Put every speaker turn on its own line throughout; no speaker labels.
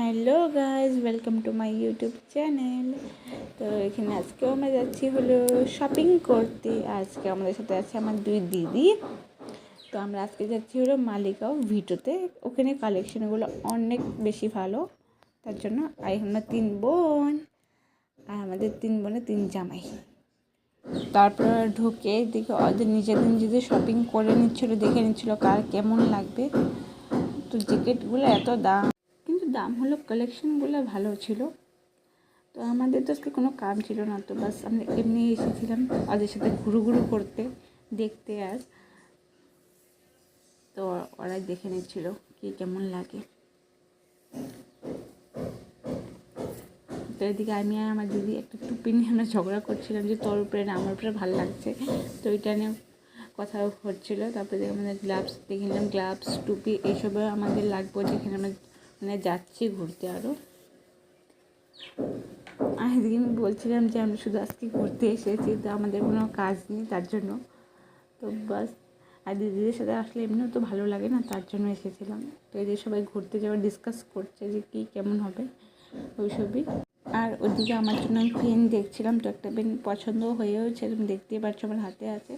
Hello guys, welcome to my YouTube channel. তো এখানে আজকেও আমরা যাচ্ছি হলো শপিং করতে। আজকে আমাদের সাথে আছে আমার দুই দিদি। তো আমরা আজকে যাচ্ছি হলো মালিগাঁও ভিটোতে। ওখানে কালেকশনগুলো অনেক বেশি ভালো, তার জন্য আমরা 3 বোন আর আমাদের 3 বোনে 3 জামাই। তারপর ঢুকে দেখে ওদের নিজেদের শপিং করে নিচ্ছিলো, দেখে নিচ্ছিলো কার কেমন লাগবে। তো জ্যাকেটগুলো এত দাম, কিন্তু দাম হলো কালেকশনগুলো ভালো ছিল। তো আমাদের তো আজকে কোনো কাম ছিল না, তো বাস আমরা এমনি এসেছিলাম ওদের সাথে ঘুরু করতে, দেখতে। আর তো ওরাই দেখে নিচ্ছিল কি কেমন লাগে। তো এদিকে আমি আর আমার দিদি একটা টুপি নিয়ে আমরা ঝগড়া করছিলাম যে তোর উপরে না আমার উপরে ভালো লাগছে, তো এটা নিয়ে কথা হচ্ছিলো। তারপরে আমাদের গ্লাভস দেখে নিলাম, গ্লাভস টুপি এইসবও আমাদের লাগবে, যেখানে আমরা মানে যাচ্ছি ঘুরতে। আর এদিকে আমি বলছিলাম যে আমরা শুধু আজকে ঘুরতে এসেছি, তো আমাদের কোনো কাজ নেই তার জন্য। তো বাস, আর দিদিদের সাথে আসলে এমনিও তো ভালো লাগে না, তার জন্য এসেছিলাম। তো এদের সবাই ঘুরতে যাওয়ার ডিসকাস করছে যে কী কেমন হবে ওইসবই। আর ওদিকে আমার জন্য আমি পেন দেখছিলাম, তো একটা পেন পছন্দ হয়েওছে, তুমি দেখতেই পাচ্ছ আমার হাতে আছে।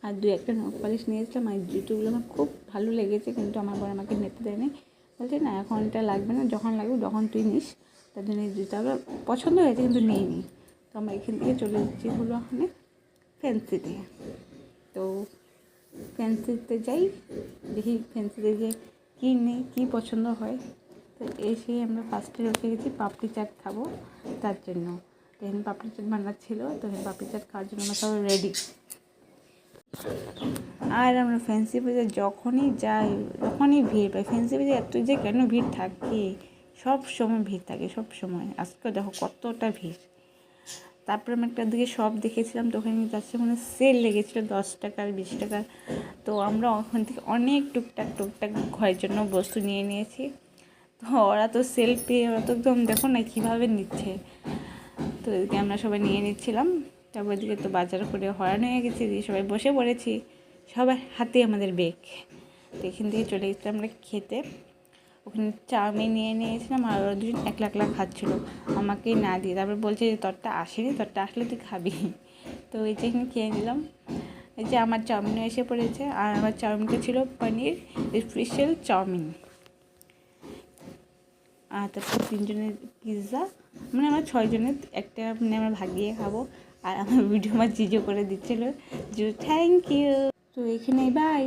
আর 2-1টা নোট পালিশ নিয়েছিলাম। আর জুতোগুলো আমার খুব ভালো লেগেছে, কিন্তু আমার বর আমাকে নিতে দেয়নি, বলছে না এখন এটা লাগবে না, যখন লাগবে তখন তুই নিস। তার জন্য এই জুতোগুলো পছন্দ হয়েছে কিন্তু নেইনি। তো আমরা এখান থেকে চলে যাচ্ছি হলো ওখানে ফ্যান্সিতে। তো ফ্যান্সিতে যাই, দেখি ফ্যান্সিতে যে কী নেই, কী পছন্দ হয়। তো এসে আমরা ফার্স্টে রসে গেছি পাপড়ি চাট খাবো, তার জন্য। তো এখানে পাপড়ি চাট বানাচ্ছিল, তো এখানে পাপড়ি চাট খাওয়ার জন্য আমরা সবাই রেডি। আর আমরা ফ্যান্সি বাজার যখনই যাই তখনই ভিড় পাই। ফ্যান্সি বাজার এত যে কেন ভিড় থাকে, সব সময় ভিড় থাকে, সব সময়। আজকে দেখো কতটা ভিড়। তারপরে আমি একটা দিকে শপ দেখেছিলাম, তো ওখানে যাচ্ছে মানে সেল লেগেছিলো 10 টাকা আর 20 টাকা। তো আমরা ওখান থেকে অনেক টুকটাক ঘরের জন্য বস্তু নিয়ে নিয়েছি। তো ওরা তো সেল পেয়ে ওরা তো একদম দেখো না কীভাবে নিচ্ছে। তো এদিকে আমরা সবাই নিয়ে নিচ্ছিলাম। তারপর এদিকে তো বাজার করে হয়রান হয়ে গেছি, দিয়ে সবাই বসে পড়েছি, সবার হাতে আমাদের বেগ। তো এখান থেকে চলে গেছিলাম আমরা খেতে। ওখানে চাউমিন নিয়ে নিয়েছিলাম, আর ওরা দুজন একলা খাচ্ছিলো আমাকেই না দিয়ে। তারপর বলছে যে তোরটা আসেনি, তোরটা আসলে তুই খাবি। তো এই যে এখানে খেয়ে নিলাম। এই যে আমার চাউমিনও এসে পড়েছে, আর আমার চাউমিনটা ছিল পনির স্পেশাল চাউমিন। আর তারপর 3 জনের পিৎজা, মানে আমরা 6 জনের একটা মানে আমরা ভাগিয়ে খাবো। আর আমার ভিডিও আমার জিজো করে দিচ্ছিলো, জিজো থ্যাংক ইউ। তো এখানেই বাই।